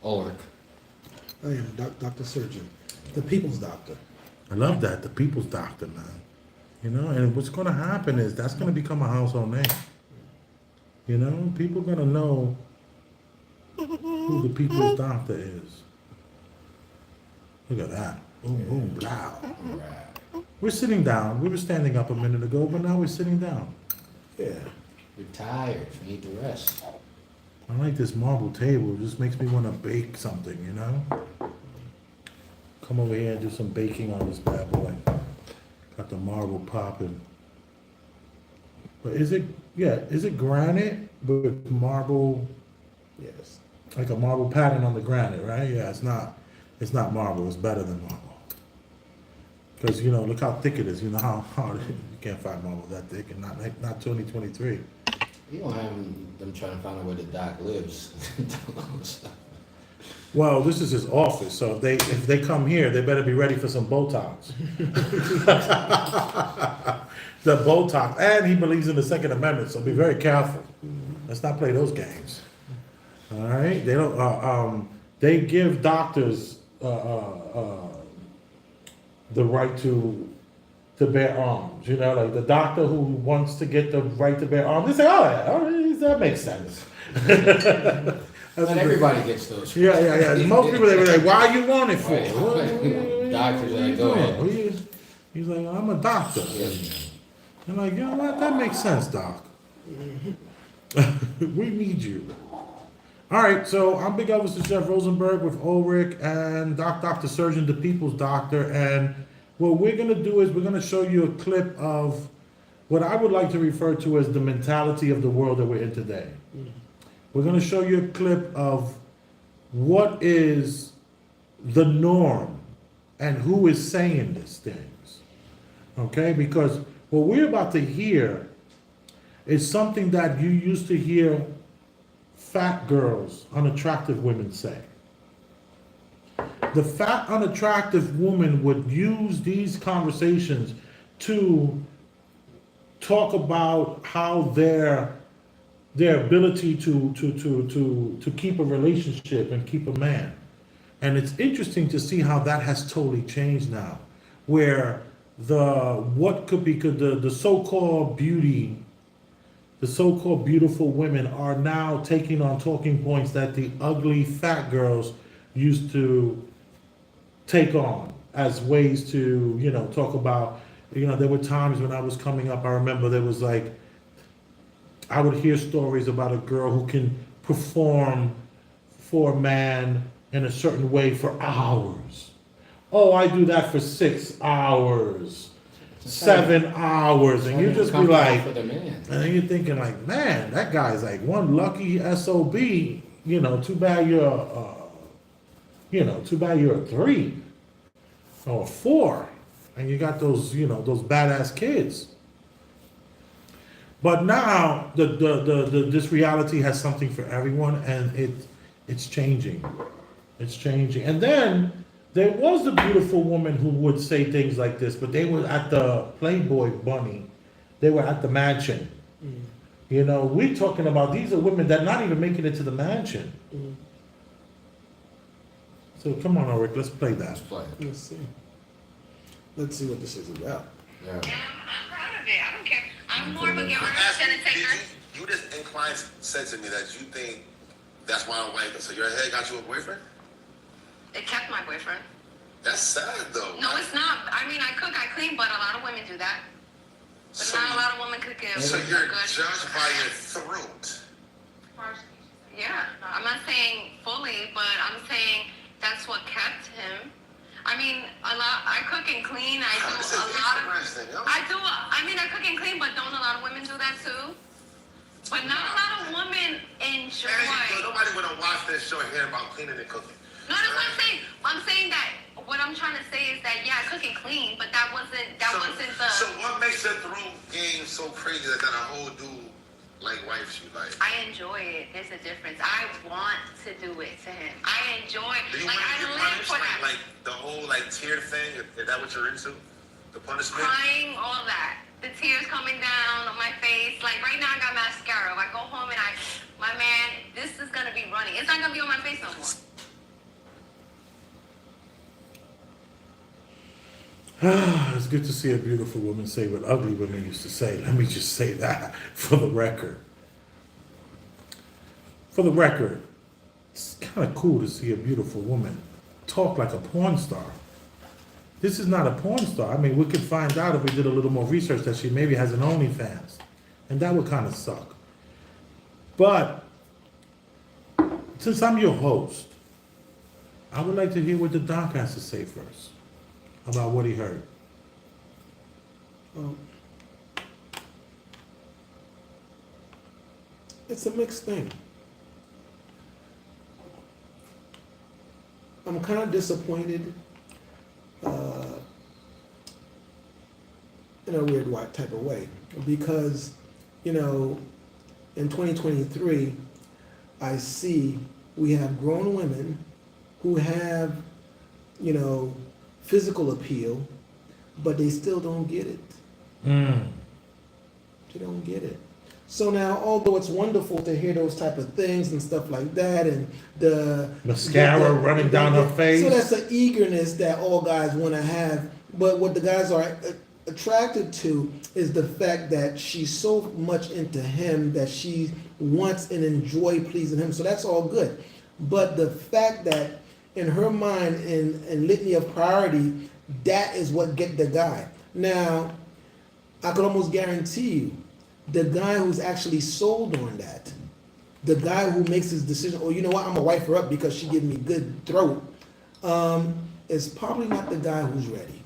Ulrich. I am Dr. Surgeon, the people's doctor. I love that, the people's doctor, man. You know, and what's gonna happen is that's gonna become a household name. You know, people gonna know who the people's doctor is. Look at that. Boom, boom, blah. Right. We're sitting down. We were standing up a minute ago, but now we're sitting down. Yeah. You're tired. You need to rest. I like this marble table. It just makes me want to bake something, you know? Come over here and do some baking on this bad boy. Got the marble popping. But is it granite with marble, Yes. like a marble pattern on the granite, right? Yeah, it's not marble. It's better than marble. Because, you know, look how thick it is. You know how hard it is. You can't find marble that thick, and not 2023. You don't have them trying to find out where the doc lives. Well, this is his office, so if they come here, they better be ready for some Botox. The Botox, and he believes in the Second Amendment, so be very careful. Let's not play those games. All right, they don't. They give doctors the right to bear arms. You know, like the doctor who wants to get the right to bear arms, they say, "Oh yeah, that makes sense." Not everybody gets those. Yeah. Most people, they were like, why you want it for? Right. Doctors are like, go ahead. He's like, I'm a doctor. I'm like, you know what? That makes sense, doc. We need you. All right, so I'm Big Elvis, the Chef Rosenberg with Ulrich and Dr. Surgeon, the people's doctor. And what we're going to do is we're going to show you a clip of what I would like to refer to as the mentality of the world that we're in today. We're going to show you a clip of what is the norm and who is saying these things. Okay? Because what we're about to hear is something that you used to hear fat girls, unattractive women say. The fat, unattractive woman would use these conversations to talk about how their ability to keep a relationship and keep a man. And it's interesting to see how that has totally changed now, where the so-called beautiful women are now taking on talking points that the ugly fat girls used to take on as ways to, you know, talk about, you know, there were times when I was coming up, I remember there was like, I would hear stories about a girl who can perform for a man in a certain way for hours. Oh, I do that for 6 hours, 7 hours, and you just be like, and then you're thinking like, man, that guy's like one lucky SOB. You know, too bad you're a 3 or a 4, and you got those, you know, those badass kids. But now this reality has something for everyone, and it's changing. It's changing. And then there was the beautiful woman who would say things like this, but they were at the Playboy Bunny. They were at the mansion. You know, we're talking about, these are women that not even making it to the mansion. So come on, Ulrich, let's play that. Let's see. Let's see what this is about. Yeah. I'm proud of it. I don't care. I'm more of a giver than a taker. You just inclined said to me that you think that's why I'm white. So your head got you a boyfriend? It kept my boyfriend. That's sad though. No, it's not. I mean, I cook, I clean, but a lot of women do that. But So not a lot of women could give So a you're good. judged by your throat. Yeah, I'm not saying fully, but I'm saying that's what kept him. I mean, I cook and clean. I do This is a lot of. interesting, yo. I cook and clean, but don't a lot of women do that too? But not a lot of women enjoy. Nobody wanna watch this show and hear about cleaning and cooking. No, that's what I'm saying. I'm saying that what I'm trying to say is that yeah, I cook and clean, but that wasn't the. So what makes your throat game so crazy that a whole dude like wifes you like? I enjoy it. There's a difference. I want to do it to him. I enjoy. Do you Like want I to get live punished? for that. Like the whole like tear thing? Is that what you're into? The punishment? Crying, all that. The tears coming down on my face. Like right now, I got mascara. If I go home and my man, this is gonna be running. It's not gonna be on my face no more. It's good to see a beautiful woman say what ugly women used to say. Let me just say that for the record. For the record, it's kind of cool to see a beautiful woman talk like a porn star. This is not a porn star. I mean, we could find out if we did a little more research that she maybe has an OnlyFans. And that would kind of suck. But since I'm your host, I would like to hear what the doc has to say first about what he heard. It's a mixed thing. I'm kind of disappointed in a weird type of way because, in 2023, I see we have grown women who have, physical appeal, but they still don't get it. They don't get it. So now, although it's wonderful to hear those type of things and stuff like that, and the Mascara running down her face. So that's an eagerness that all guys want to have. But what the guys are attracted to is the fact that she's so much into him that she wants and enjoy pleasing him. So that's all good. But the fact that in her mind, in litany of priority, that is what get the guy. Now, I could almost guarantee you, the guy who's actually sold on that, the guy who makes his decision, oh, you know what, I'm gonna wife her up because she gave me good throat, is probably not the guy who's ready.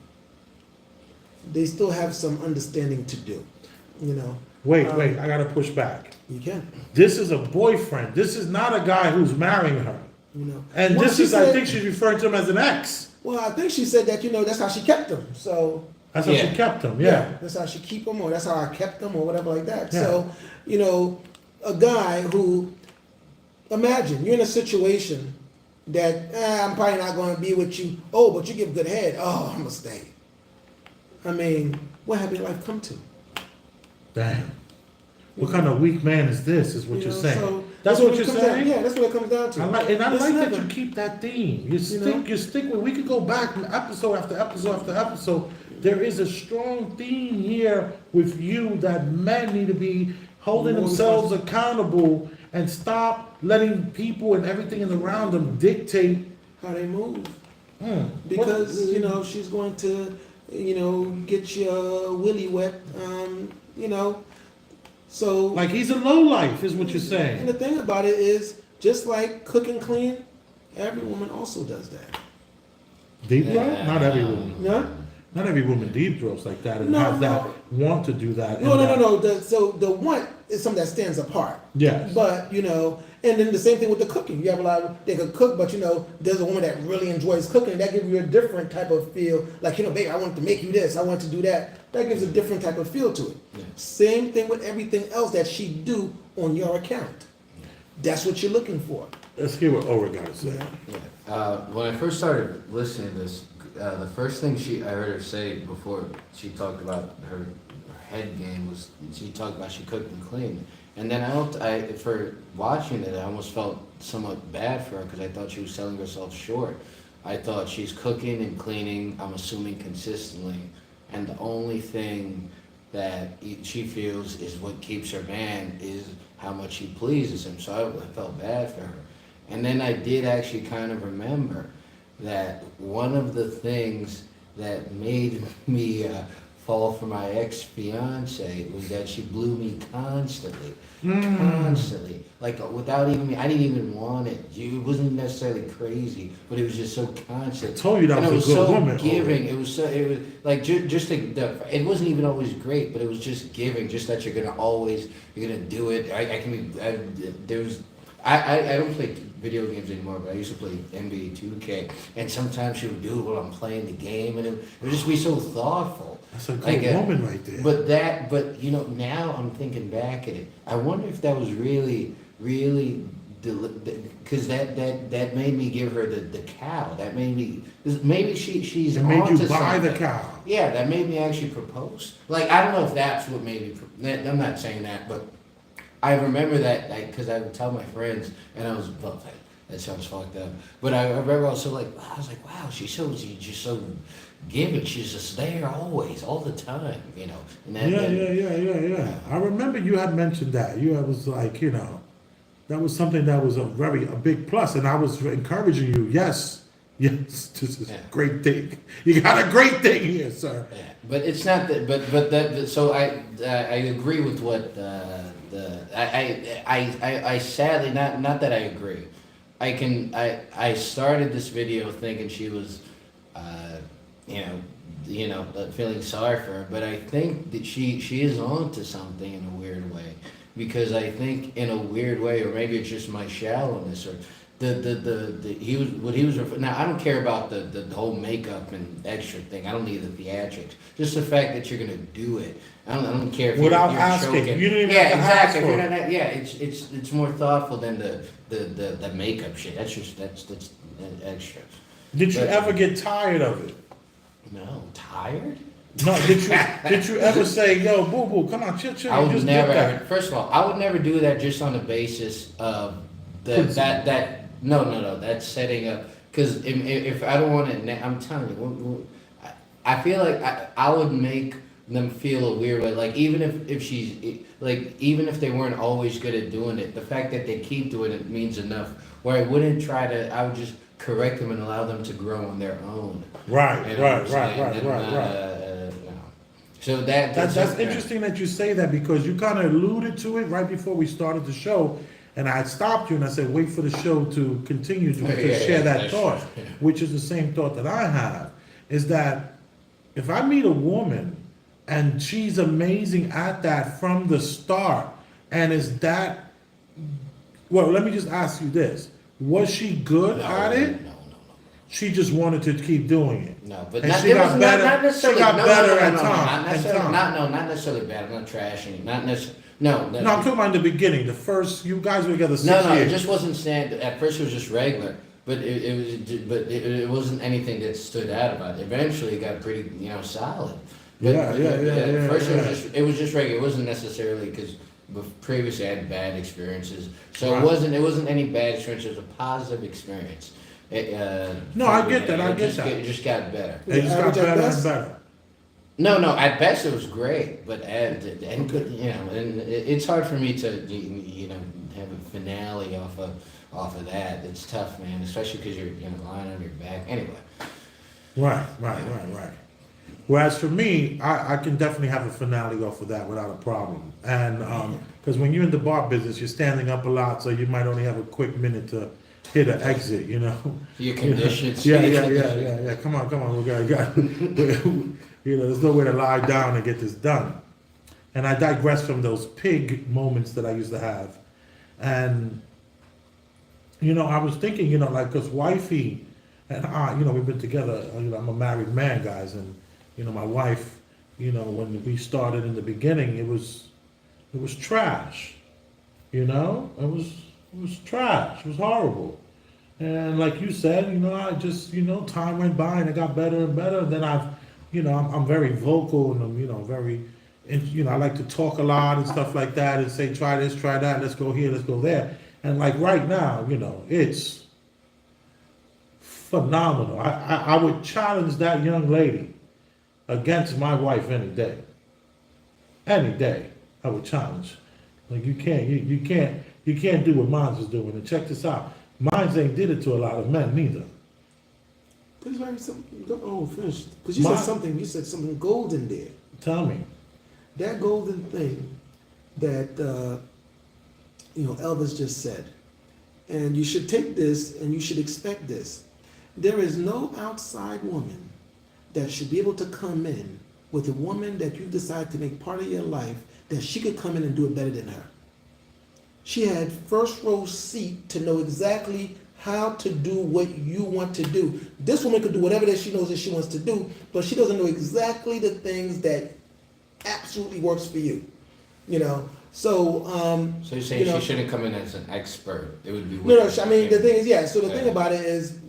They still have some understanding to do, Wait, I gotta push back. You can, This is a boyfriend. This is not a guy who's marrying her. And Well, this she is, I said- think she's referring to him as an ex. Well, I think she said that, that's how she kept him, so. That's how Yeah. she kept him, yeah. That's how she keep him, or that's how I kept him, or whatever like that. Yeah. So, a guy who, imagine, you're in a situation that, I'm probably not going to be with you. Oh, but you give good head. Oh, I'm going to stay. I mean, what happy life come to? Damn. What kind of weak man is this, is what you're saying. So That's what it you're comes down- saying? Yeah, that's what it comes down to. I like It's that never- you keep that theme. You know? stick with, we could go back episode after episode after episode. There is a strong theme here with you that men need to be holding More themselves accountable and stop letting people and everything around them dictate. How they move. Hmm, Because, what- she's going to, get your willy wet, so. Like he's a lowlife, is what you're And saying. the thing about it is, just like cook and clean, every woman also does that. Deep throat? Yeah. Not every woman. No? Not every woman deep throats like that and No, has that no. want to do that. No, and no, that- no, no. So the want is something that stands apart. Yes. But, and then the same thing with the cooking. You have a lot of, they could cook, but there's a woman that really enjoys cooking. That gives you a different type of feel. Like, babe, I want to make you this. I want to do that. That gives a different type of feel to it. Yeah. Same thing with everything else that she do on your account. That's what you're looking for. Let's hear what Ora got to say. Yeah. When I first started listening to this, the first thing I heard her say before she talked about her head game was she talked about she cooked and cleaned. And then for watching it, I almost felt somewhat bad for her because I thought she was selling herself short. I thought she's cooking and cleaning, I'm assuming consistently, and the only thing that she feels is what keeps her man is how much she pleases him. So I felt bad for her. And then I did actually kind of remember that one of the things that made me fall for my ex-fiance was that she blew me constantly. Constantly. Like without even, I didn't even want it. It wasn't necessarily crazy, but it was just so constant. I told you that And was a it good was so woman, giving. It was like just it wasn't even always great, but it was just giving. Just that you're gonna do it. I don't play video games anymore, but I used to play NBA 2K, and sometimes she would do it while I'm playing the game, and it would just be so thoughtful. That's a good woman right there. But now I'm thinking back at it. I wonder if that was really, because that made me give her the cow. That made me, maybe she's It made onto you buy the something. cow. Yeah, that made me actually propose. Like, I don't know if that's what made me, I'm not saying that, but I remember that, because I would tell my friends, and I was, well, That sounds fucked up. But I remember also like, I was like, wow, she's just so giving. She's just there always, all the time, you know. And that, Yeah. I remember you had mentioned that. You was like, you know, that was something that was a big plus, and I was encouraging you. Yes, this is a great thing. You got a great thing here, sir. Yeah, but it's not that. But that. So I agree with what I sadly not that I agree. I started this video thinking she was, feeling sorry for her, but I think that she is on to something in a weird way, because I think in a weird way, or maybe it's just my shallowness, or now I don't care about the whole makeup and extra thing. I don't need the theatrics. Just the fact that you're gonna do it. I don't care if Without you're asking. choking. You didn't even yeah, have to exactly. ask If for you're it. not, yeah, it's more thoughtful than the makeup shit. That's extra. Did you But- ever get tired of it? No, tired? No, did you ever say, yo, boo boo, come on, chill, I would just never. did that. First of all, I would never do that just on the basis of No, that's setting up. Because if I don't want to, I'm telling you, I feel like I would make them feel a weird way. Like even if she's like even if they weren't always good at doing it, the fact that they keep doing it means enough. Where I wouldn't try to, I would just correct them and allow them to grow on their own. Right. You know what I'm saying? No. So that's Interesting that you say that, because you kind of alluded to it right before we started the show, and I stopped you and I said, wait for the show to continue to share that thought, which is the same thought that I have, is that if I meet a woman and she's amazing at that from the start, and is that, well, let me just ask you this. Was she good at it? No. She just wanted to keep doing it. No, but And not, she it got was better. not necessarily. She got no, better no, at no, time. not necessarily bad. I'm not trashing. Not necessarily. No, No, I'm talking about in the beginning. The first, you guys were together 6 No, years. it just wasn't standard. At first, it was just regular, but it wasn't anything that stood out about it. Eventually, it got pretty, solid. But, Yeah. At first, it was just regular. It wasn't necessarily because previously I had bad experiences, so Right. it wasn't any bad experience. It was a positive experience. No, I get that. I get that. It just got better. It just got Average at better and best? better. No, at best it was great, but and it's hard for me to have a finale off of that. It's tough, man, especially because you're lying on your back. Anyway. Right. Whereas for me, I can definitely have a finale off of that without a problem. And because when you're in the bar business, you're standing up a lot, so you might only have a quick minute to hit an exit, Your conditions. Yeah. Come on. We got. There's no way to lie down and get this done. And I digress from those pig moments that I used to have. And, I was thinking, like, because wifey and I, we've been together, I'm a married man, guys. And, my wife, when we started in the beginning, it was trash. It was trash. It was horrible. And like you said, I just, time went by and it got better and better. And then I'm very vocal, and I'm very, I like to talk a lot and stuff like that, and say, try this, try that, let's go here, let's go there. And like right now, it's phenomenal. I would challenge that young lady against my wife any day. Any day, I would challenge. Like you can't do what Mines is doing. And check this out, Mines ain't did it to a lot of men neither. Please write something. Oh, finish. Because you said something golden there. Tell me. That golden thing that Elvis just said, and you should take this and you should expect this. There is no outside woman that should be able to come in with a woman that you decide to make part of your life, that she could come in and do it better than her. She had first row seat to know exactly how to do what you want to do. This woman could do whatever that she knows that she wants to do, but she doesn't know exactly the things that absolutely works for you. So So you're saying she shouldn't come in as an expert? It would be no. I mean, the thing is, So the thing about it is,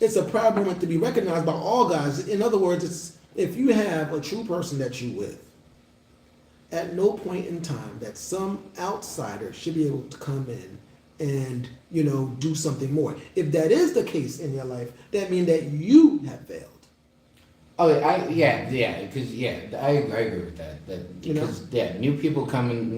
it's a proud moment to be recognized by all guys. In other words, it's if you have a true person that you with, at no point in time that some outsider should be able to come in and, do something more. If that is the case in your life, that means that you have failed. Oh, because I agree with that. Because new people coming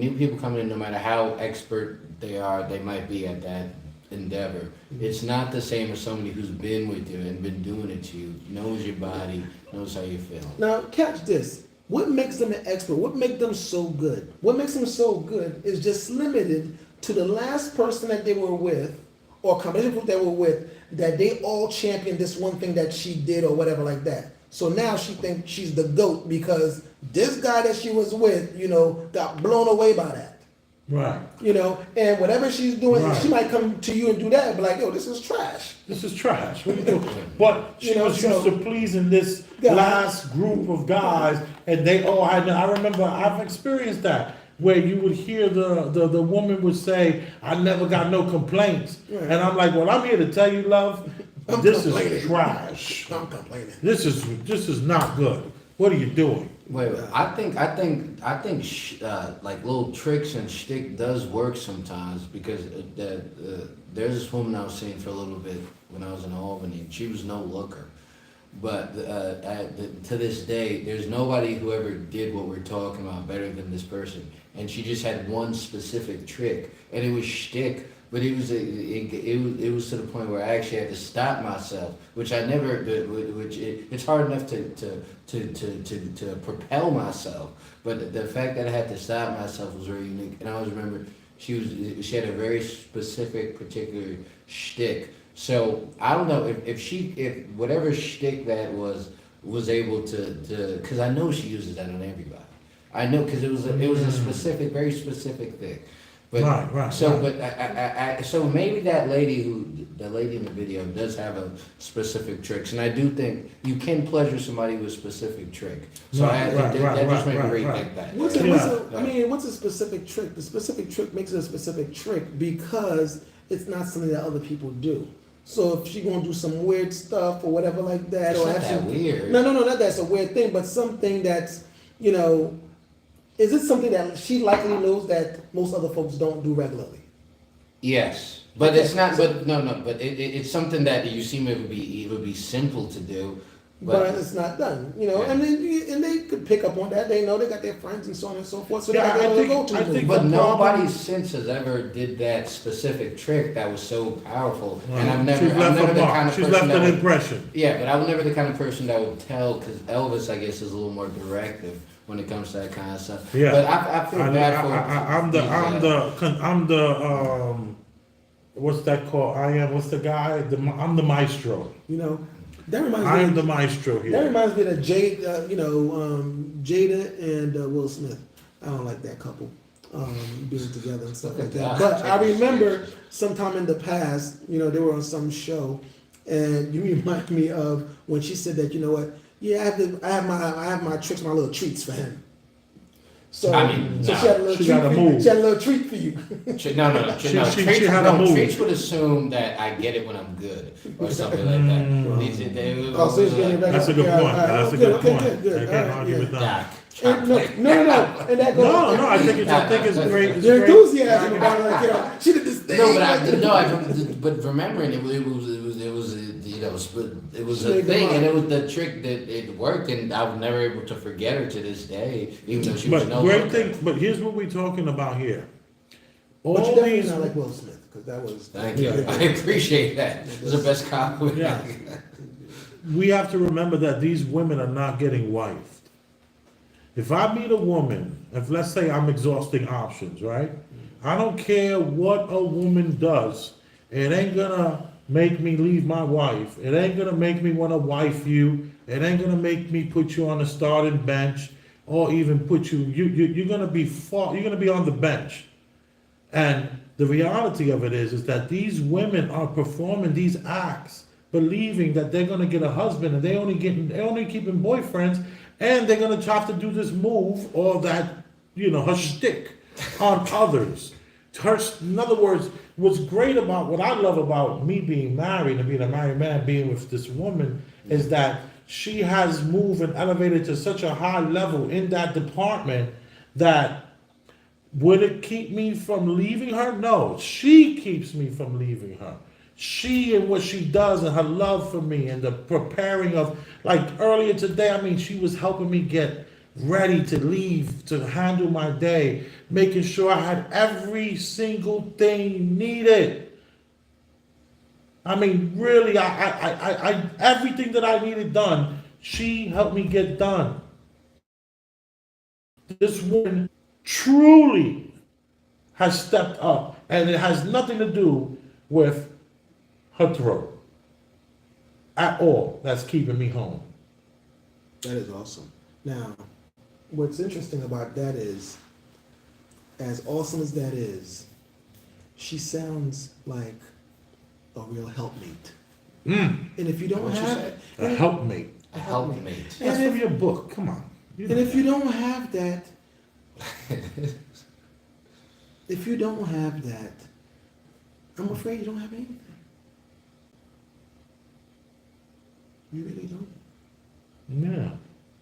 in, no matter how expert they are, they might be at that endeavor. It's not the same as somebody who's been with you and been doing it to you, knows your body, knows how you feel. Now, catch this. What makes them an expert? What makes them so good? What makes them so good is just limited to the last person that they were with, or combination group they were with, that they all championed this one thing that she did or whatever like that. So now she thinks she's the GOAT because this guy that she was with, got blown away by that. Right. And whatever she's doing, Right. she might come to you and do that and be like, yo, this is trash. This is trash. What are you doing? But she was so- used to pleasing this Yeah. last group of guys, and they all had. I remember I've experienced that, where you would hear the woman would say, "I never got no complaints," Right. and I'm like, "Well, I'm here to tell you, love, I'm this complaining. is trash. I'm complaining. This is not good. What are you doing?" Wait, I think like little tricks and shtick does work sometimes because there's this woman I was seeing for a little bit when I was in Albany, and she was no looker. But to this day, there's nobody who ever did what we're talking about better than this person. And she just had one specific trick, and it was shtick. But it was to the point where I actually had to stop myself, which I never. It's hard enough to propel myself, but the fact that I had to stop myself was very unique. And I always remember she had a very specific, particular shtick. So I don't know if whatever shtick that was able to, because I know she uses that on everybody. I know because it was a specific, very specific thing. But, Right. So, but so maybe the lady in the video does have a specific tricks, and I do think you can pleasure somebody with a specific trick. So that just made me rethink that. What's a specific trick? The specific trick makes it a specific trick because it's not something that other people do. So if she gonna do some weird stuff or whatever like that, It's or not have that some, weird. No, not that's a weird thing, but something that's is it something that she likely knows that most other folks don't do regularly? Yes, but Okay, it's not. so- But no. But it's something that you seem it would be simple to do. But it's not done, Yeah. and they could pick up on that. They know they got their friends and so on and so forth, so they Yeah, got their I other think- go-to. I think- But the nobody problem- since has ever did that specific trick that was so powerful. And Right. I'm never She's left the a mark. kind of She's person left that an would, impression. yeah, but I was never the kind of person that would tell, because Elvis, I guess, is a little more directive when it comes to that kind of stuff. Yeah. But I feel bad for. I'm the what's that called? What's the guy? I'm the maestro. That reminds I me. am the maestro That here. reminds me of Jada and Will Smith. I don't like that couple being together and stuff like that. But I remember sometime in the past, they were on some show, and you remind me of when she said that, yeah, I have my tricks, my little treats for him. So, I mean, so no. she had a little She treat got a for you. move. She had a little treat for you. No. She Treats, had a move. Treats would assume that I get it when I'm good or something like that. Oh, so he's getting it back. That's a good Okay, point. all right. That's a Okay, good okay, point. good. I All can't right, argue yeah. with that. And no. And that goes. No, I think it's great. It's Your great. enthusiasm about it, she did this thing. But remembering it was Snake a thing, them and up. it was the trick that it worked, and I was never able to forget her to this day, even though she was But no great looker. thing. But here's what we're talking about here. But you All definitely these. not like Will Smith, because that was. Thank you. I appreciate that. It was the best compliment. Yeah. We have to remember that these women are not getting wifed. If I meet a woman, if let's say I'm exhausting options, right? I don't care what a woman does. It ain't gonna make me leave my wife. It ain't gonna make me want to wife you. It ain't gonna make me put you on the starting bench or even put you. You're gonna be you're gonna be on the bench. And the reality of it is that these women are performing these acts, believing that they're gonna get a husband, and they're only keeping boyfriends, and they're gonna have to do this move or that, her shtick on others. In other words, what's great about what I love about me being married and being a married man, being with this woman, is that she has moved and elevated to such a high level in that department that would it keep me from leaving her? No, she keeps me from leaving her. She and what she does and her love for me and the preparing of, like earlier today, I mean, she was helping me get ready to leave, to handle my day, making sure I had every single thing needed. I mean, really, I everything that I needed done, she helped me get done. This woman truly has stepped up, and it has nothing to do with her throat at all. That's keeping me home. That is awesome. Now, what's interesting about that is, as awesome as that is, she sounds like a real helpmate. And if you don't What'd you have say? A helpmate. A helpmate. That's And from your book. Come on. You And know if that. you don't have that, if you don't have that, I'm afraid you don't have anything. You really don't. Yeah.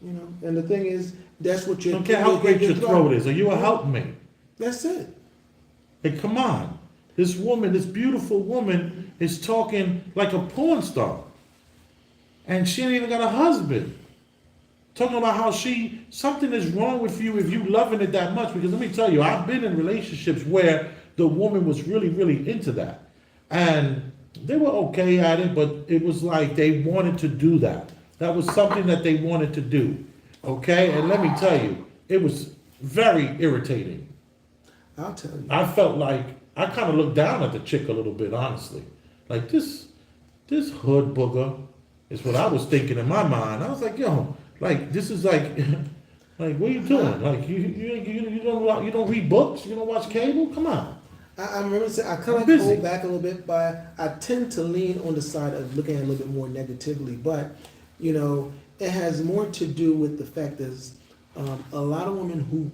You know, and the thing is, that's what you're. Don't care how great your throat is. Are you a helpmate? That's it. Hey, come on. This woman, this beautiful woman, is talking like a porn star. And she ain't even got a husband. Talking about how something is wrong with you if you loving it that much. Because let me tell you, I've been in relationships where the woman was really, really into that. And they were okay at it, but it was like they wanted to do that. That was something that they wanted to do. Okay? And let me tell you, it was very irritating. I'll tell you. I felt like I kind of looked down at the chick a little bit, honestly. Like this hood booger is what I was thinking in my mind. I was like, yo, like this is like, like what are you doing? Like you don't read books? You don't watch cable? Come on. I remember saying I kind of Busy. hold back a little bit, but I tend to lean on the side of looking at it a little bit more negatively. But you know, it has more to do with the fact that a lot of women who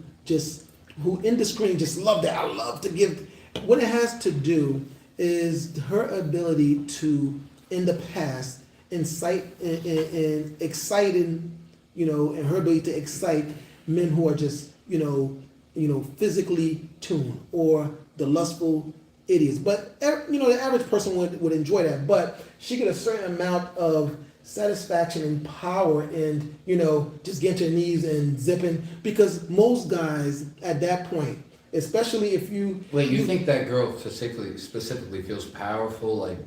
indiscriminately just love that. I love to give. What it has to do is her ability to, in the past, incite and exciting, you know, and her ability to excite men who are just, you know, physically tuned or the lustful idiots. But you know, the average person would enjoy that. But she get a certain amount of satisfaction and power and, you know, just getting to her knees and zipping, because most guys at that point, especially if you Wait, you think that girl specifically feels powerful, like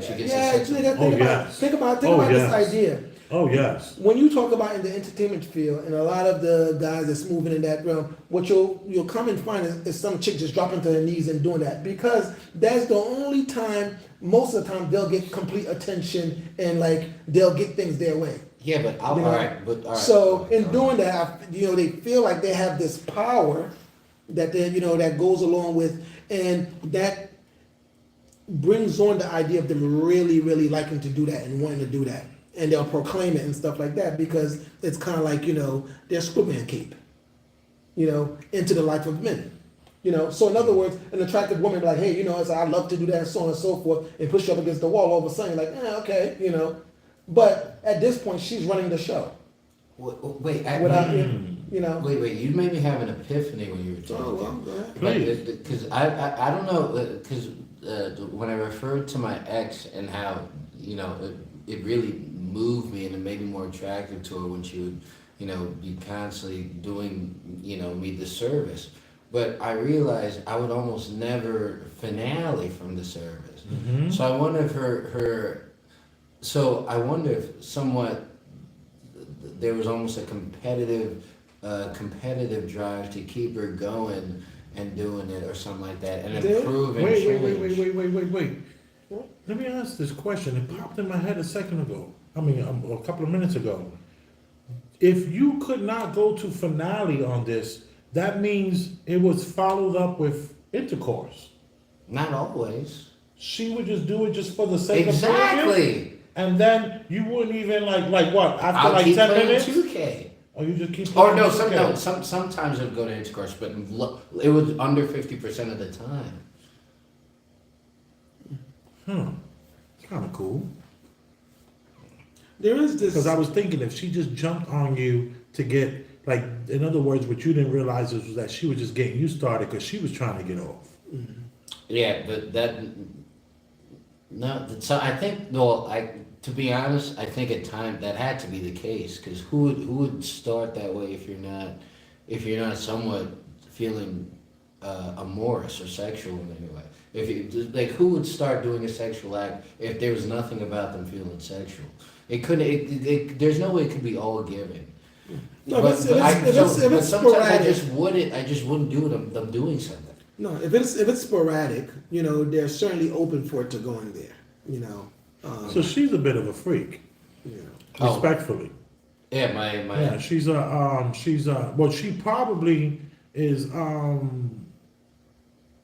she gets yeah, a sense think of, about yes. think about Oh, this yes. idea. Oh yes. When you talk about in the entertainment field, and a lot of the guys that's moving in that realm, what you'll come and find is some chick just dropping to their knees and doing that, because that's the only time, most of the time, they'll get complete attention and like they'll get things their way. yeah, but You know? all right. So in doing that, you know, they feel like they have this power that they, you know, that goes along with, and that brings on the idea of them really, really liking to do that and wanting to do that, and they'll proclaim it and stuff like that, because it's kind of like, you know, their Superman cape, you know, into the life of men. You know, so in other words, an attractive woman be like, hey, you know, I love to do that and so on and so forth, and push you up against the wall. All of a sudden, you're like, okay, you know. But at this point, she's running the show. Wait, Without, you know. wait, you made me have an epiphany when you were Oh, talking. well, go ahead. Please. Because I don't know, because when I referred to my ex and how, you know, it really moved me and it made me more attractive to her when she would, you know, be constantly doing, you know, me the service. But I realized I would almost never finale from the service. Mm-hmm. So I wonder if so I wonder if somewhat there was almost a competitive drive to keep her going and doing it or something like that, and Did- improve and Wait. change. Let me ask this question. It popped in my head a second ago. I mean, a couple of minutes ago. If you could not go to finale on this, that means it was followed up with intercourse. Not always. She would just do it just for the sake of doing it, Exactly. and then you wouldn't even like what after I'll like keep 10 playing minutes, 2K. or you just keep. Or playing no, 2K? sometimes it would go to intercourse, but it was under 50% of the time. It's kind of cool. There is this. Because I was thinking if she just jumped on you to get like, in other words, what you didn't realize was that she was just getting you started because she was trying to get off. Yeah, but that, no, so I think, well, to be honest, I think at times that had to be the case, because who would start that way if you're not somewhat feeling amorous or sexual in any way? If you, like, who would start doing a sexual act if there was nothing about them feeling sexual? It couldn't, there's no way it could be all given. No, But if it's sometimes sporadic. I just wouldn't do them doing something. No, if it's sporadic, they're certainly open for it to going there. So she's a bit of a freak, You know. Oh. respectfully. Yeah, my Yeah, she's well, she probably is,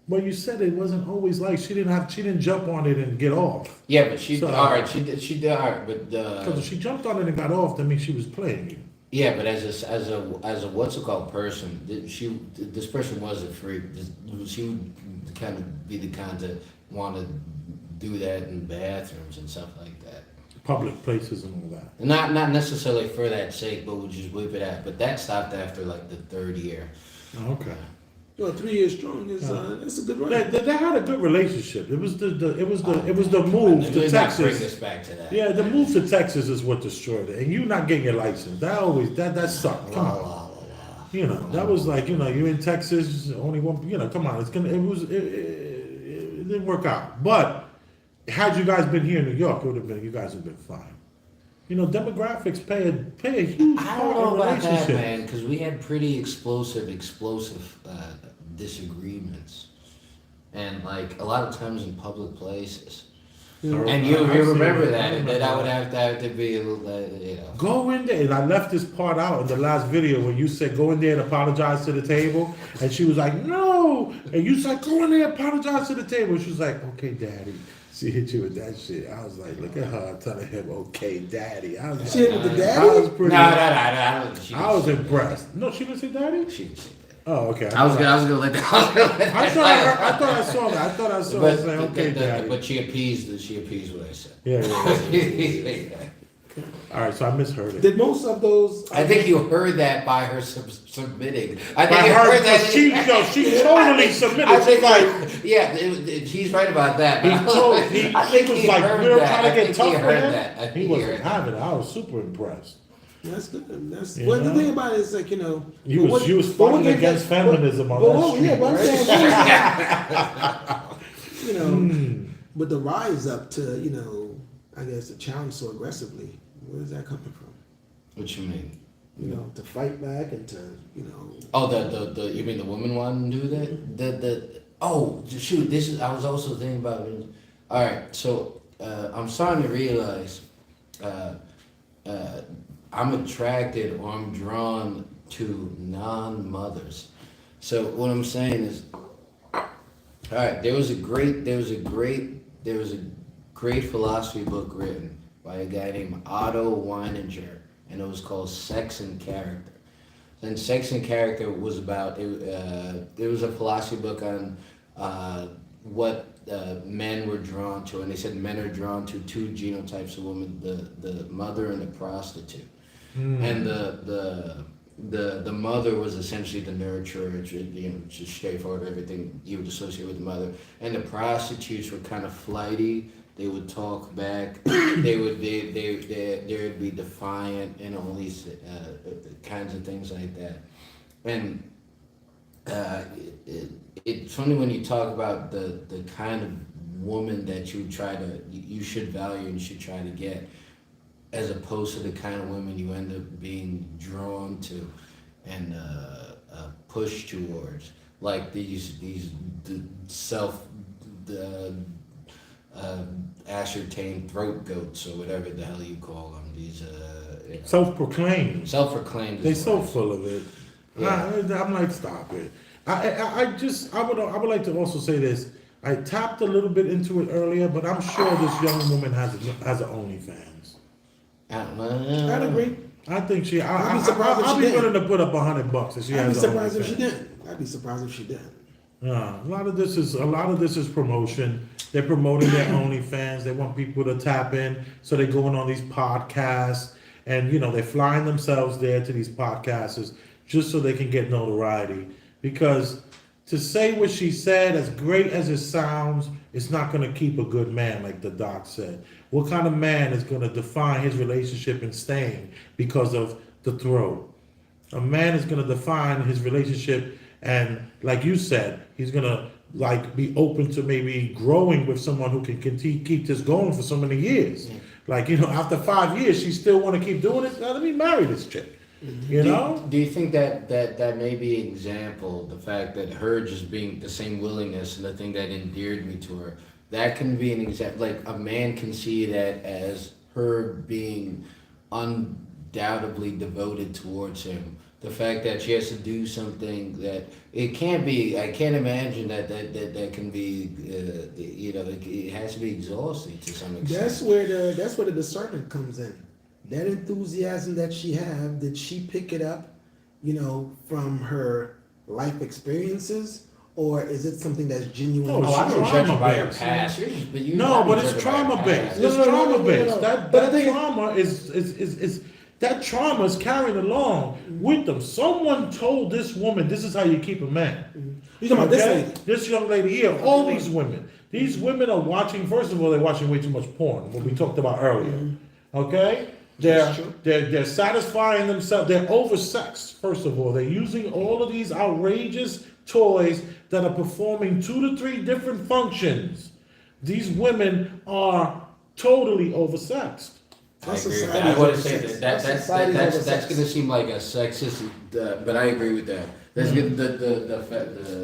well, you said it wasn't always like, she didn't jump on it and get off. yeah, but she So- all right. She did all right, but Because if she jumped on it and got off, that means she was playing you. yeah, but as a what's it called person, this person was a freak. She would kind of be the kind to want to do that in bathrooms and stuff like that. Public places and all that. Not necessarily for that sake, but would just whip it out. But that stopped after like the third year. Oh, okay. Well, 3 years strong is it's a good run. They had a good relationship. It was the move to Let's not bring Texas. this back to that. Yeah, the move to Texas is what destroyed it. And you not getting your license. That sucked. Come La, on. la, la, la. That was like, you're in Texas, only one, come on, it didn't work out. But had you guys been here in New York, you guys would have been fine. Demographics play a huge I part don't know in about that, relationship. man, because we had pretty explosive disagreements, and like a lot of times in public places. And you remember that, and then I would have to be a little, Go in there, and I left this part out in the last video when you said go in there and apologize to the table, and she was like, no, and you said go in there and apologize to the table. She was like, okay, daddy. She hit you with that shit. I was like, look at her telling him, okay, daddy. I was She hit with the daddy? I was pretty. No. I was impressed. No, she didn't say daddy. She didn't say that. Oh, okay. I was gonna let that. I thought I saw that. I thought I saw But, it say, okay, daddy. but she appeased what I said. Yeah. All right, so I misheard it. Did most of those? I think you heard that by her submitting. I By think you her, heard that. she totally submitted. I think She's like, yeah, she's right about that. he I think was he like, heard we were that. trying to I get think tough he for heard him. that. I think He he wasn't heard that. having it. I was super impressed. That's good. That's You well. The know? thing about it is like You was fighting against feminism on that street, Yeah, but I'm right? saying, but the rise up to I guess the challenge so aggressively. Where is that coming from? What you mean? To fight back and to Oh, the you mean the woman wanting to do that? Oh shoot! I was also thinking about it. All right, so I'm starting to realize I'm attracted or I'm drawn to non-mothers. So what I'm saying is, all right, there was a great philosophy book written by a guy named Otto Weininger, and it was called Sex and Character. And Sex and Character was about it was a philosophy book on what men were drawn to, and they said men are drawn to two genotypes of women: the mother and the prostitute. And the mother was essentially the nurturer, just straightforward, everything you would associate with the mother. And the prostitutes were kind of flighty. They would talk back. They would be defiant and all these kinds of things like that. And it's funny when you talk about the kind of woman that you should value and you should try to get, as opposed to the kind of women you end up being drawn to and pushed towards, like these ascertained throat goats or whatever the hell you call them. These Self-proclaimed. self-proclaimed. They so full of it. Yeah. I'm like, stop it. I would like to also say this. I tapped a little bit into it earlier, but I'm sure this young woman has an OnlyFans. I'd agree. I think she. I'd be surprised if I'll she be didn't. willing to put up $100 if she I'd be has an surprised if she OnlyFans. didn't. I'd be surprised if she didn't. A lot of this is promotion. They're promoting their OnlyFans. They want people to tap in, so they're going on these podcasts, and they're flying themselves there to these podcasts just so they can get notoriety. Because to say what she said, as great as it sounds, it's not going to keep a good man, like the doc said. What kind of man is going to define his relationship and staying because of the throat? A man is going to define his relationship, and like you said, he's going to like be open to maybe growing with someone who can keep this going for so many years. Yeah. Like, you know, after 5 years, she still want to keep doing it. Now, let me marry this chick. You know? Do you think that may be an example, the fact that her just being the same willingness and the thing that endeared me to her, that can be an example, like a man can see that as her being undoubtedly devoted towards him. The fact that she has to do something that it can't be, I can't imagine that can be, you know, it has to be exhausting to some extent. That's where the discernment comes in. That enthusiasm that she have, did she pick it up, you know, from her life experiences, or is it something that's genuine? Oh, I don't judge her by her Trauma-based. past. No, but it's trauma based. It's trauma based. That trauma is that trauma is carried along with them. Someone told this woman, "This is how you keep a man." You talking about this lady? This young lady here. All these women. These women are watching. First of all, they're watching way too much porn. What we talked about earlier. Okay. They're satisfying themselves. They're oversexed. First of all, they're using all of these outrageous toys that are performing 2 to 3 different functions. These women are totally oversexed. I agree with that. I want to say that's going to seem like a sexist, but I agree with that. That's good.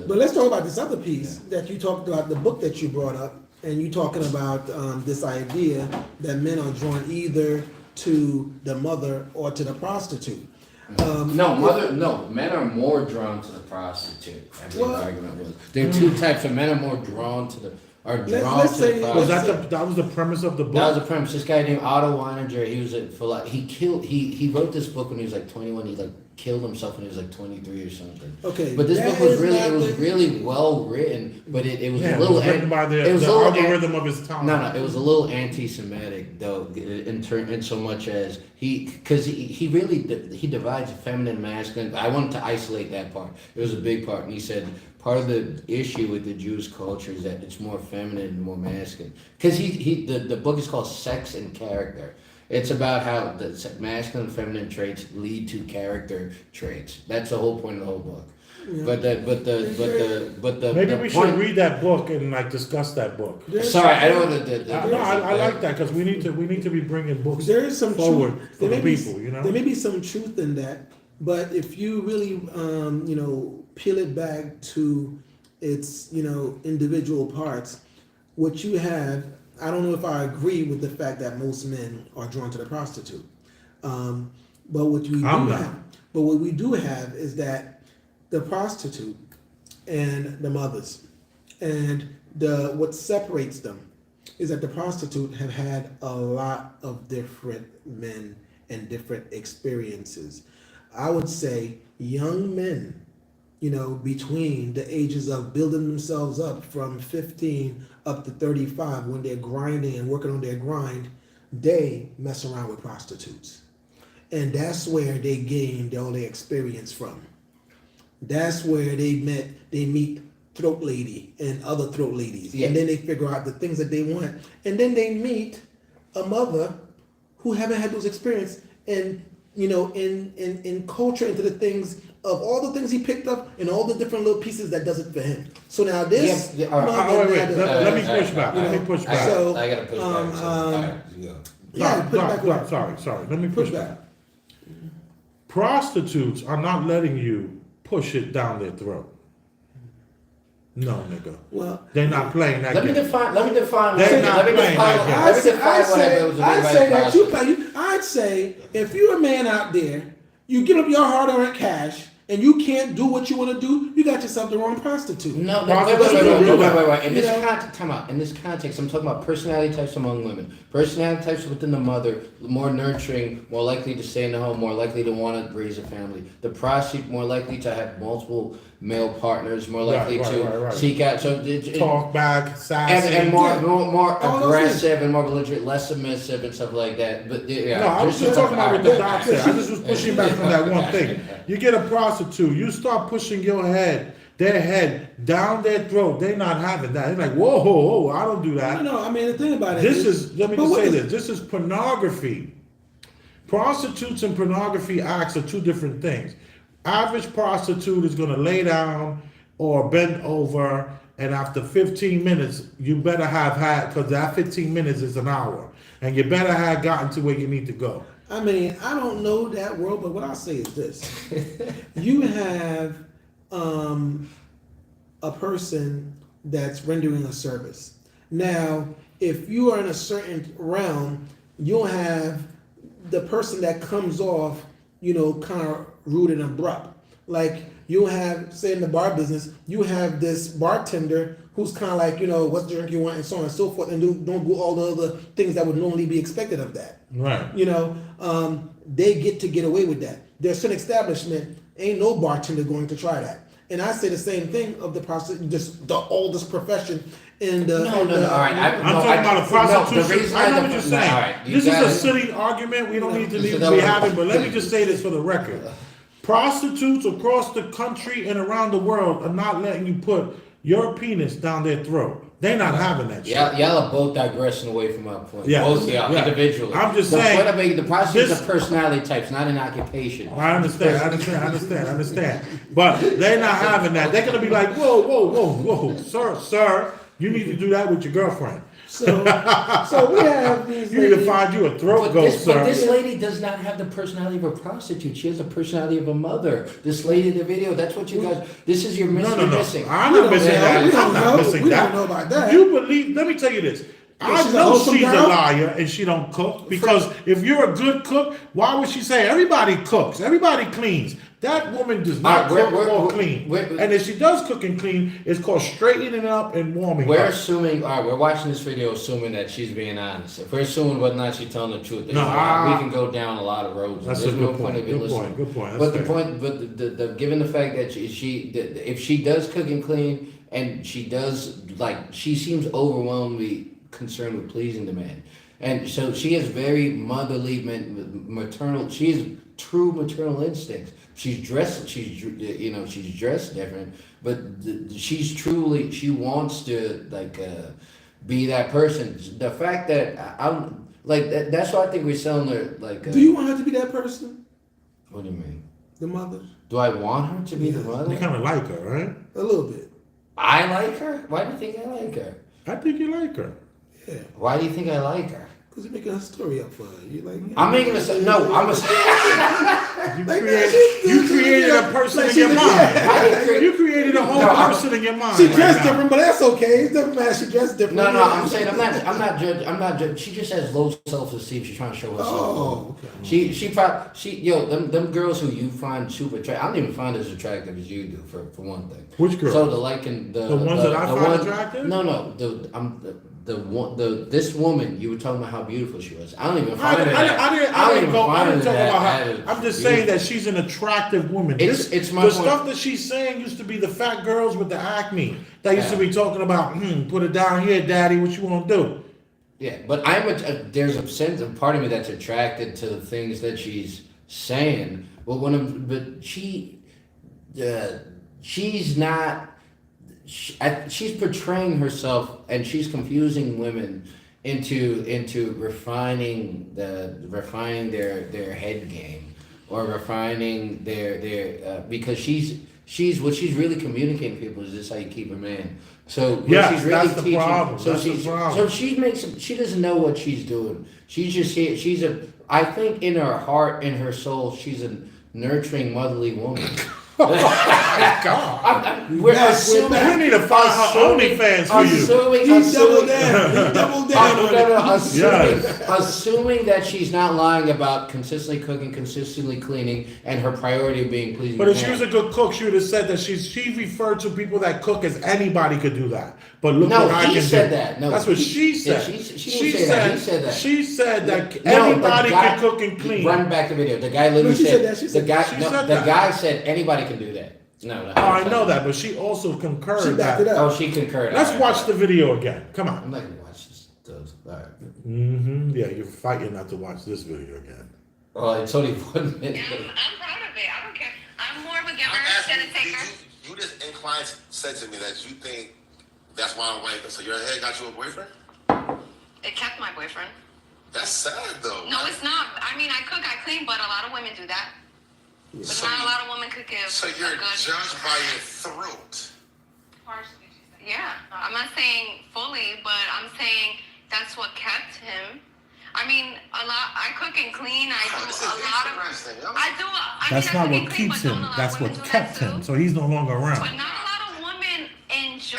But let's talk about this other piece that you talked about, the book that you brought up, and you talking about this idea that men are drawn either to the mother or to the prostitute. Men are more drawn to the prostitute. I believe the argument was. There are two types of men are more drawn to the to the prostitute. That was the premise of the book? That was the premise. This guy named Otto Weininger, he wrote this book when he was like 21. He like killed himself when he was like 23 or something. Okay. But this book was really well written, but it was a little written by the algorithm of his time. No, it was a little anti-Semitic though, in so much as he divides feminine and masculine. I wanted to isolate that part. It was a big part, and he said part of the issue with the Jewish culture is that it's more feminine and more masculine. Because the book is called Sex and Character. It's about how the masculine and feminine traits lead to character traits. That's the whole point of the whole book. Yeah. But maybe we should read that book and like discuss that book. Sorry, I don't want to. I like that because we need to be bringing books. There is some forward truth. for the people. You know, there may be some truth in that, but if you really peel it back to its individual parts, what you have. I don't know if I agree with the fact that most men are drawn to the prostitute, but what we do have is that the prostitute and the mothers, and what separates them is that the prostitute have had a lot of different men and different experiences. I would say young men, between the ages of building themselves up from 15 up to 35, when they're grinding and working on their grind, they mess around with prostitutes. And that's where they gained all their experience from. That's where they meet throat lady and other throat ladies. Yeah. And then they figure out the things that they want. And then they meet a mother who haven't had those experiences and in culture into the things of all the things he picked up and all the different little pieces that does it for him. So now this. Wait. Let me push back. So I gotta push back. Sorry. Let me push back. Prostitutes are not letting you push it down their throat. No, nigga. Well, they're not playing that game. Let me define. They're not playing that game. I'd say if you're a man out there, you give up your hard-earned cash, and you can't do what you want to do, you got yourself the wrong prostitute. Wait. In this context, I'm talking about personality types among women. Personality types within the mother, more nurturing, more likely to stay in the home, more likely to want to raise a family. The prostitute, more likely to have multiple male partners, more likely Right, to right. seek out. So Talk back, sassy. and more All those aggressive and more belligerent, less submissive and stuff like that. But yeah, No, I was just talking about what the doc said. I just was pushing back from that one thing. Yeah. You get a prostitute, you start pushing their head down their throat. They're not having that. They're like, whoa, I don't do that. No, I mean the thing about it. Let me but just what say is- this. This is pornography. Prostitutes and pornography acts are two different things. Average prostitute is going to lay down or bend over, and after 15 minutes, you better have had, because that 15 minutes is an hour, and you better have gotten to where you need to go. I mean, I don't know that world, but what I'll say is this: you have a person that's rendering a service. Now, if you are in a certain realm, you'll have the person that comes off, kind of rude and abrupt. Like you'll have, say in the bar business, you have this bartender who's kind of like, what drink you want and so on and so forth, and don't do all the other things that would normally be expected of that. Right. They get away with that. There's an establishment, ain't no bartender going to try that. And I say the same thing of the prostitute, just the oldest profession in the. No, all right. I'm talking about a prostitution. I know what you're saying. All right, This is a silly argument. We don't need to be having, but let me just say this for the record. Prostitutes across the country and around the world are not letting you put your penis down their throat. They're not having that shit. Y'all are both digressing away from my point. Yeah. Both of y'all, Yeah. individually. I'm just the saying, point I'm making, the prostitutes this- are personality types, not an occupation. I understand. But they're not having that. They're gonna be like, whoa, sir, you need to do that with your girlfriend. So we have these. You need to ladies- find you a throat But goat, but sir. this lady does not have the personality of a prostitute. She has the personality of a mother. This lady in the video, that's what you guys. This is your No. missing. I'm We not don't missing know. that. We don't I'm not know. missing We that. don't know about that. You believe? Let me tell you this. I she's a know wholesome she's a girl? liar and she don't cook, because if you're a good cook, why would she say everybody cooks, everybody cleans? That woman does not All right, cook or we're- clean. we're- And if she does cook and clean, it's called straightening up and warming We're up. assuming, all right, we're watching this video assuming that she's being honest. If we're assuming whether or not she's telling the truth, No, we can go down a lot of roads. That's There's a no good point. of you Good listening. point. Good point. But That's the fair. point, but the given the fact that if she does cook and clean, and she does, like, she seems overwhelmingly concerned with pleasing the man. And so she has very motherly, maternal, she has true maternal instincts. She's dressed different, but she wants to, be that person. The fact that I'm, like, that's why I think we're selling her, like. Do you want her to be that person? What do you mean? The mother? Do I want her to be the mother? You kind of like her, right? A little bit. I like her? Why do you think I like her? I think you like her. Yeah. Why do you think I like her? Because you're making a story up for her. You like. I'm making a no. I'm a. You Like created, that, you created a person like in your she- mind. yeah. You created a whole No, I'm- person in your mind. She right dressed now. different, but that's okay. It doesn't matter. She dressed different. No, I'm saying I'm not judging. I'm not judging. She just has low self-esteem. She's trying to show herself. Oh, okay. Them girls who you find super attractive. I don't even find as attractive as you do for one thing. Which girl? So the liking the ones that I the find one- attractive? No, this woman you were talking about how beautiful she was. I don't even I find her. didn't talk about that her. I'm just saying that she's an attractive woman. It's my the point. stuff that she's saying used to be the fat girls with the acne that used to be talking about. Put it down here, daddy. What you want to do? Yeah, but there's a sense of part of me that's attracted to the things that she's saying. But she's not. She's portraying herself, and she's confusing women into refining their head game, or refining their because she's what she's really communicating to people is this how you keep a man. So what Yes, she's really that's the teaching. problem. So That's the problem. she doesn't know what she's doing. She's just here. I think in her heart, in her soul, she's a nurturing, motherly woman. God. We're assuming. We need to find her OnlyFans for you. He doubled down. He doubled down on it. Assuming that she's not lying about consistently cooking, consistently cleaning, and her priority of being pleasing. But if she to was a good cook, she would have said that she referred to people that cook as anybody could do that. But look No, what I he can said do. that. No, That's what he- she yeah, said. she didn't say that. He said that. She said that No, anybody the guy- can cook and clean. Run back the video. The guy literally No, she said said that. She the said guy. that. She No, said the that. guy said anybody can do that. No, Oh, I know that, but she also concurred She backed that. it up. Oh, she concurred. Let's Alright, watch the video again. Come on. I'm not gonna watch this. Those. Alright. Yeah, you're fighting not to watch this video again. Well, it's only 1 minute. I'm proud of it. I don't care. I'm more of a giver I'm asking than a you, taker. you just inclined said to me that you think that's why I'm white. So your head got you a boyfriend? It kept my boyfriend. That's sad though. No, it's not. I mean, I cook, I clean, but a lot of women do that. But not a lot of women could give So you're a good. judged by your throat. Yeah, I'm not saying fully, but I'm saying that's what kept him. I mean, I cook and clean. I do This a is lot of. interesting. I do. That's not what keeps him. That's what kept him. So he's no longer But around. not a lot of women enjoy.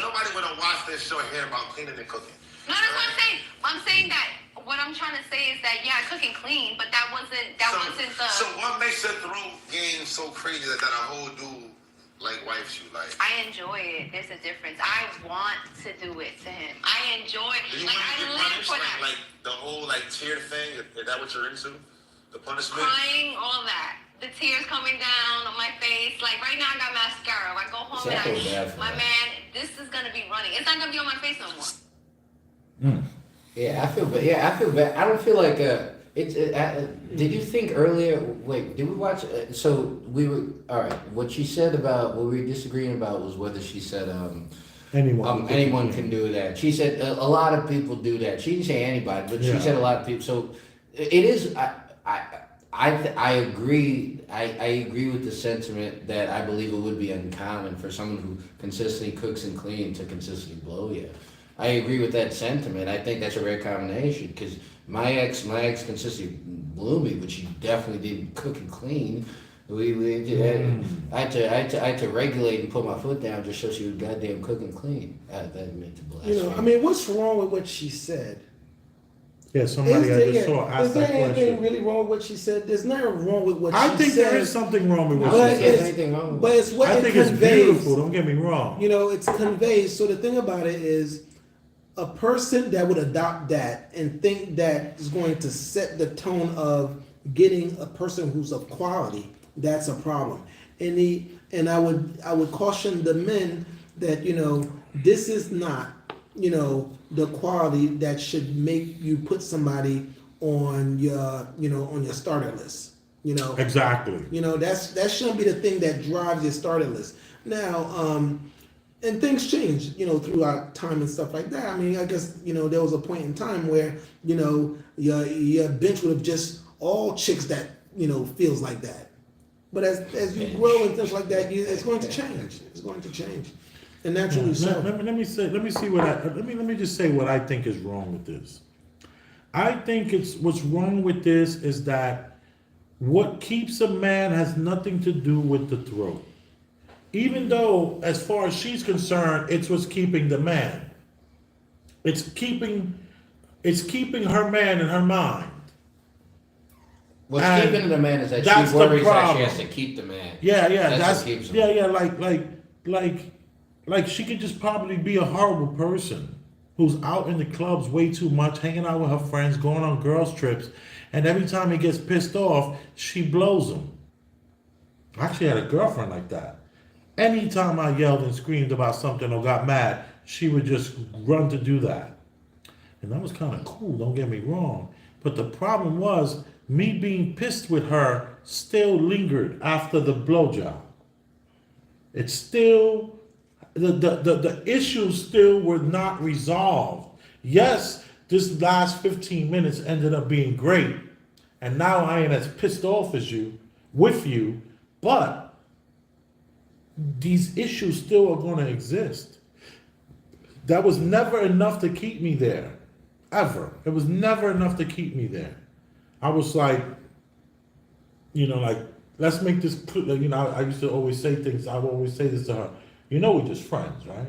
Nobody would have watched this show here about cleaning and cooking. No, that's what I'm saying. I'm saying that what I'm trying to say is that yeah, I cook and clean, but that wasn't the. So what makes your throat game so crazy that a whole dude like wipes you like? I enjoy it. There's a difference. I want to do it to him. I enjoy Do you like want to I get live punished for that. like the whole like tear thing? Is that what you're into? The punishment? Crying, all that. The tears coming down on my face. Like right now I got mascara. I go home See, I and feel bad for my that. man, this is gonna be running. It's not gonna be on my face no more. Yeah, I feel bad. Yeah, I feel bad. I don't feel like did you think earlier? Wait, did we watch? So we were all right. What she said about what we were disagreeing about was whether she said anyone can do that. She said a lot of people do that. She didn't say anybody, but she Yeah. said a lot of people. So it is. I agree. I agree with the sentiment that I believe it would be uncommon for someone who consistently cooks and cleans to consistently blow you. I agree with that sentiment. I think that's a rare combination because my ex consistently blew me, but she definitely didn't cook and clean. I had to regulate and put my foot down just so she would goddamn cook and clean. That meant to blast. You know, I mean, what's wrong with what she said? Yeah, somebody I just saw Is asked there that anything question. really wrong with what she said? There's nothing wrong with what I she think said. there is something wrong with what I she don't think there's said. anything wrong with But it's what I it think it's conveys. beautiful. Don't get me wrong. You know, it's conveys. So the thing about it is, a person that would adopt that and think that is going to set the tone of getting a person who's of quality, that's a problem. And I would caution the men that, you know, this is not, you know, the quality that should make you put somebody on your, you know, on your starter list. You know, Exactly. you know, that shouldn't be the thing that drives your starter list. Now, and things change, you know, throughout time and stuff like that. I mean, I guess, you know, there was a point in time where, you know, your bench would have just all chicks that, you know, feels like that. But as you grow and things like that, it's going to change. It's going to change. And naturally so. Let me just say what I think is wrong with this. I think what's wrong with this is that what keeps a man has nothing to do with the throat. Even though, as far as she's concerned, it's what's keeping the man. It's keeping her man in her mind. What's And keeping the man is that that's she the worries that she problem. has to keep the man. Yeah, That's what keeps him. like she could just probably be a horrible person who's out in the clubs way too much, hanging out with her friends, going on girls' trips, and every time he gets pissed off, she blows him. I actually had a girlfriend like that. Anytime I yelled and screamed about something or got mad, she would just run to do that. And that was kind of cool, don't get me wrong. But the problem was, me being pissed with her still lingered after the blowjob. It's still, the issues still were not resolved. Yes, this last 15 minutes ended up being great. And now I ain't as pissed off as you, with you, but these issues still are going to exist. That was never enough to keep me there. Ever. It was never enough to keep me there. I was like, you know, like, let's make this clear. You know, I used to always say things. I would always say this to her. You know, we're just friends, right?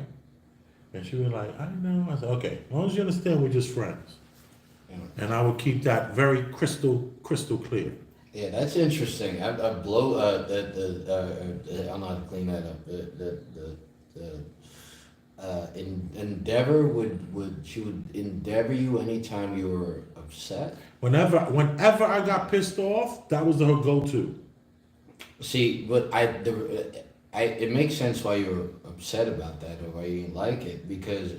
And she was like, I know. I said, okay, as long as you understand we're just friends. And I would keep that very crystal clear. Yeah, that's interesting. I blow I don't know how to clean that up. Endeavor would endeavor you anytime you were upset. Whenever I got pissed off, that was her go-to. See, but it makes sense why you were upset about that or why you didn't like it, because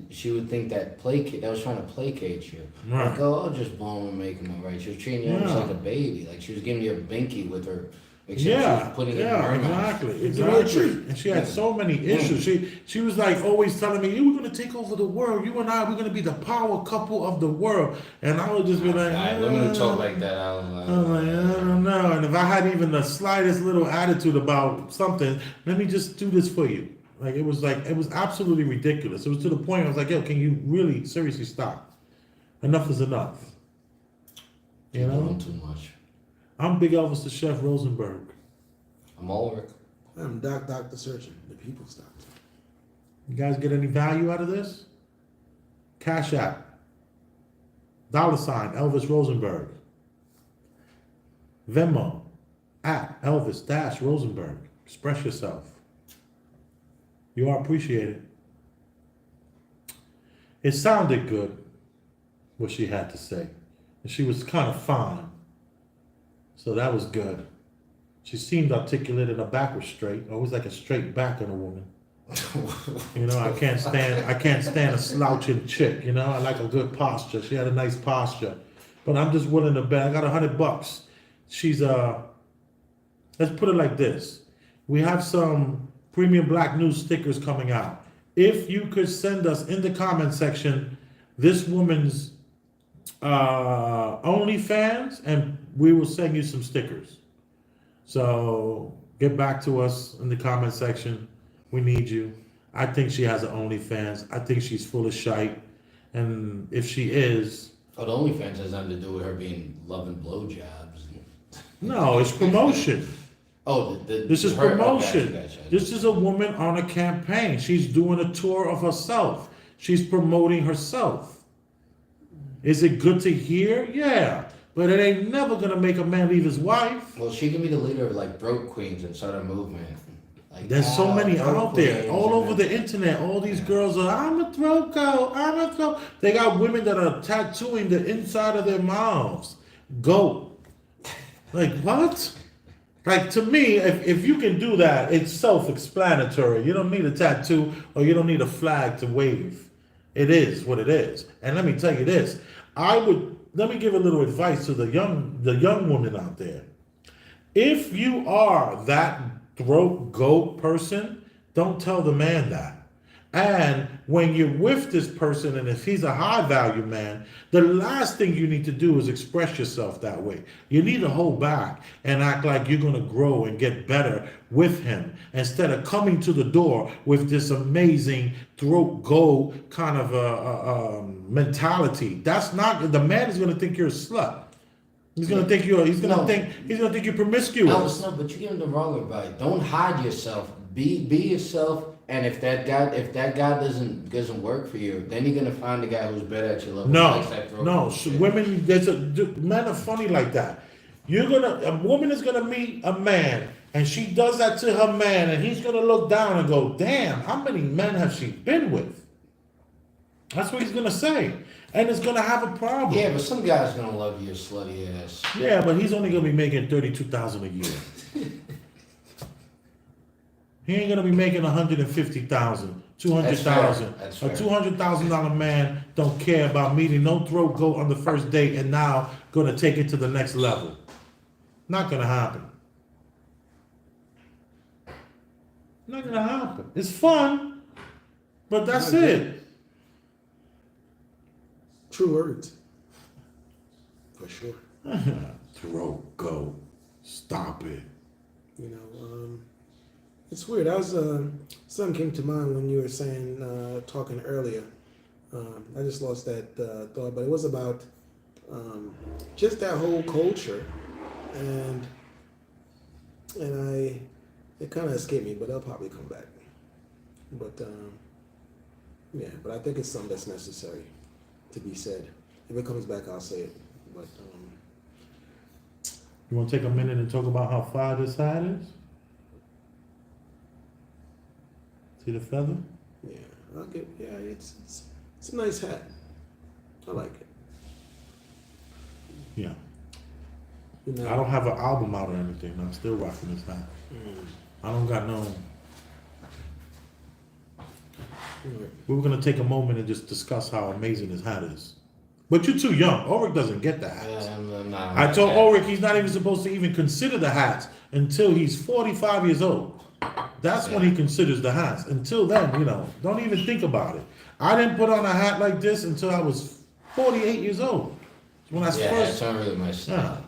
she would think that was trying to placate you. Right. Like, oh, I'll just blow him and make him alright. She was treating you almost Yeah. like a baby. Like she was giving you a binky with her, except she Yeah, was putting it in her mouth. exactly. And she had so many issues. She was like always telling me, "You were gonna take over the world. You and I, we're gonna be the power couple of the world." And I would just be like, Women who talk like that, I'm like, I don't know. And if I had even the slightest little attitude about something, let me just do this for you. It was absolutely ridiculous. It was to the point I was like, yo, can you really seriously stop? Enough is enough. You You're know? doing too much. I'm Big Elvis the Chef Rosenberg. I'm Ulrich. I'm Dr. Surgeon, the people's doctor. You guys get any value out of this? Cash App. $, Elvis Rosenberg. Venmo, at Elvis-Rosenberg. Express yourself. You are appreciated. It sounded good, what she had to say. And she was kind of fine. So that was good. She seemed articulate and her back was straight. Always like a straight back on a woman. You know, I can't stand a slouching chick, you know. I like a good posture. She had a nice posture. But I'm just willing to bet. I got $100. She's let's put it like this. We have some Premium Black News stickers coming out. If you could send us in the comment section this woman's OnlyFans, and we will send you some stickers. So get back to us in the comment section. We need you. I think she has an OnlyFans. I think she's full of shite. And if she is... Oh, the OnlyFans has nothing to do with her being loving blowjobs. No, it's promotion. Oh, this is promotion. This is a woman on a campaign. She's doing a tour of herself. She's promoting herself. Is it good to hear? Yeah. But it ain't never gonna make a man leave his wife. Well, she can be the leader of like Broke Queens and start a movement. Like, there's so many out there, all over the the internet. All these girls are, I'm a throat goat, I'm a throat. They got women that are tattooing the inside of their mouths. Goat. Like, what? Like, to me, if you can do that, it's self-explanatory. You don't need a tattoo or you don't need a flag to wave. It is what it is. And let me tell you this. Let me give a little advice to the young woman out there. If you are that throat goat person, don't tell the man that. And when you're with this person, and if he's a high value man, the last thing you need to do is express yourself that way. You need to hold back and act like you're going to grow and get better with him, instead of coming to the door with this amazing throat goat kind of mentality. That's not, the man is going to think you're a slut. He's gonna think he's gonna think you're promiscuous. No, but you give him the wrong advice. Don't hide yourself. Be yourself. And if that guy doesn't work for you, then you're gonna find the guy who's better at your level. Women, men are funny like that. A woman is gonna meet a man, and she does that to her man, and he's gonna look down and go, "Damn, how many men has she been with?" That's what he's gonna say. And it's gonna have a problem. Yeah, but some guy's gonna love your slutty ass. Yeah, but he's only gonna be making $32,000 a year. He ain't gonna be making $150,000, $200,000. That's fair. A $200,000 man don't care about meeting no throat goat on the first date and now gonna take it to the next level. Not gonna happen. Not gonna happen. It's fun, but that's it. True words. For sure. Throat goat. Stop it. You know, it's weird. Something came to mind when you were saying, talking earlier. I just lost that thought, but it was about just that whole culture, and it kind of escaped me, but it'll probably come back. But yeah, but I think it's something that's necessary to be said. If it comes back, I'll say it. But you want to take a minute and talk about how fire this hat is? See the feather? yeah, it's a nice hat. I like it. Yeah. You know, I don't have an album out or anything. I'm still rocking this hat. I don't got no. We were gonna take a moment and just discuss how amazing his hat is. But you're too young. Ulrich doesn't get the hats. I'm not I told Ulrich he's not even supposed to even consider the hats until he's 45 years old. That's when he considers the hats. Until then, don't even think about it. I didn't put on a hat like this until I was 48 years old. When I Yeah, first. that's not really my style.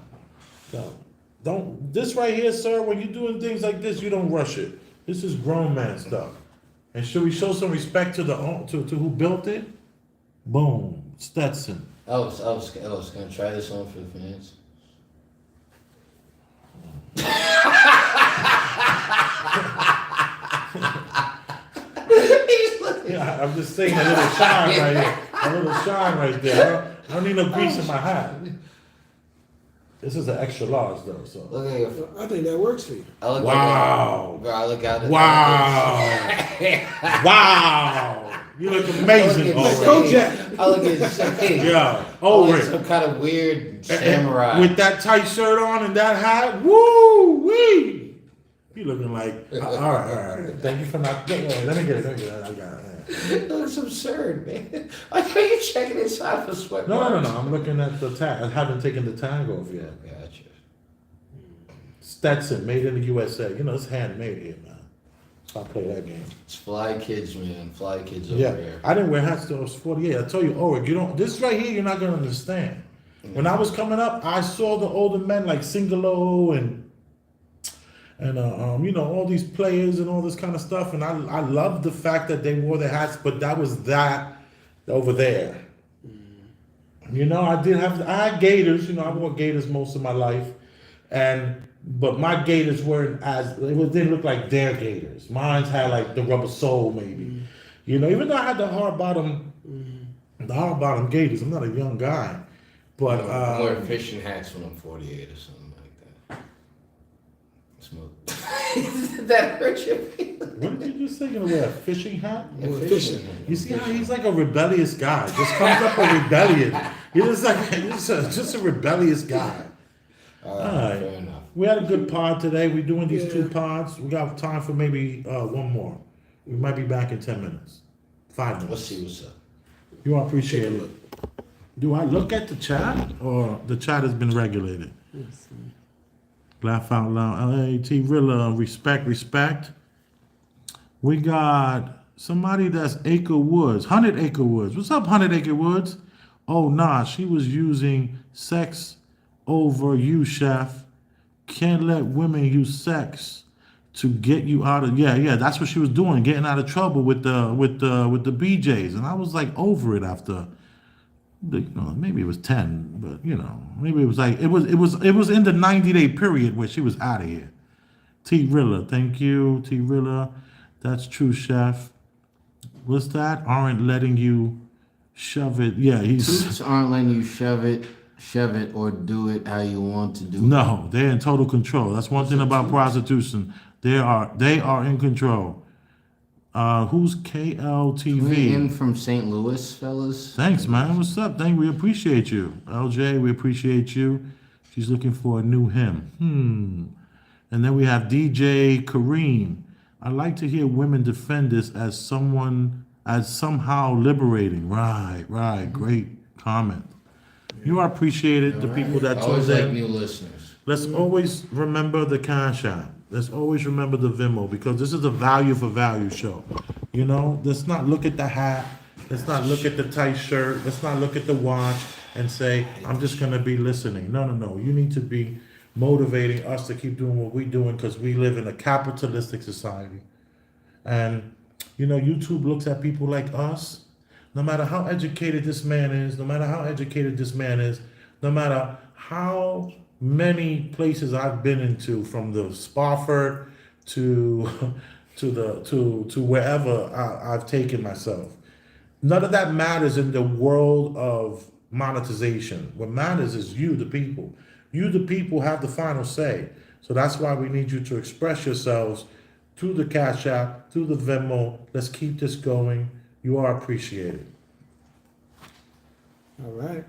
Don't. This right here, sir. When you're doing things like this, you don't rush it. This is grown man stuff. And should we show some respect to to who built it? Boom, Stetson. I was gonna try this on for the fans. Yeah, I'm just saying a little shine right here. A little shine right there. I don't need no grease in my hat. This is an extra large though, so. Look at your. I think that works for you. I look Wow. Bro, I look out. Wow. Wow. You look amazing, Like Ulrich. Kojak. I look insane. Yeah, Oh, like Ulrich. some kind of weird samurai. With that tight shirt on and that hat, woo wee. You looking like, all right. Thank you for not, let me get it. I got it. That's absurd, man. Why are you checking inside for sweat? No. I'm looking at the tag. I haven't taken the tag off yet. Gotcha. Stetson, made in the USA. It's handmade here, man. So I play that game. It's fly kids, man. Fly kids over Yeah, here. I didn't wear hats till I was 48. I told you, this right here, you're not gonna understand. When I was coming up, I saw the older men like Singalo and all these players and all this kind of stuff, and I loved the fact that they wore their hats, but that was that over there. I had gaiters. I wore gaiters most of my life, but my gaiters weren't didn't look like their gaiters. Mine had like the rubber sole maybe. Even though I had the hard bottom gaiters. I'm not a young guy, but I'm wearing fishing hats when I'm 48 or something like that. Smooth. Did that hurt your feelings? what did you just say? You're gonna wear a fishing hat? Yeah, fishing. You see how he's like a rebellious guy. Just comes up a rebellion. He's just a rebellious guy. All Alright. fair enough. We had a good pod today. We're doing these 2 pods. We got time for maybe one more. We might be back in 10 minutes. 5 minutes. Let's see what's up. You all appreciate it. Do I look at the chat or the chat has been regulated? Laugh out loud. LAT Rilla, respect. We got somebody that's Acre Woods, 100 Acre Woods. What's up, 100 Acre Woods? Oh, nah, she was using sex over you, chef. Can't let women use sex to get you out of that's what she was doing, getting out of trouble with the BJs. And I was like over it after maybe it was 10, but maybe it was like it was in the 90-day period where she was out of here. T Rilla, thank you, T Rilla. That's true, chef. What's that? Aren't letting you shove it. Yeah, Toots aren't letting you shove it, or do it how you want to do it. No, they're in total control. That's one thing about prostitution. They are in control. Who's KLTV? In from St. Louis, fellas. Thanks, man. What's up? We appreciate you. LJ, we appreciate you. She's looking for a new hymn. And then we have DJ Kareem. I like to hear women defend this as somehow liberating. Right. Great comment. You are appreciated, the people that always tuned like in. new listeners. Let's always remember the Cash App. Let's always remember the Venmo, because this is a value for value show. Let's not look at the hat. Let's not look at the tight shirt. Let's not look at the watch and say, I'm just going to be listening. No. You need to be motivating us to keep doing what we're doing, because we live in a capitalistic society. And, YouTube looks at people like us. No matter how educated this man is, no matter how many places I've been into, from the Spofford to wherever I've taken myself. None of that matters in the world of monetization. What matters is you, the people. You, the people, have the final say. So that's why we need you to express yourselves through the Cash App, through the Venmo. Let's keep this going. You are appreciated. All right.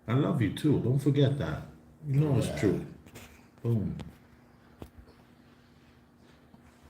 I love you too. Don't forget that. It's true. Boom.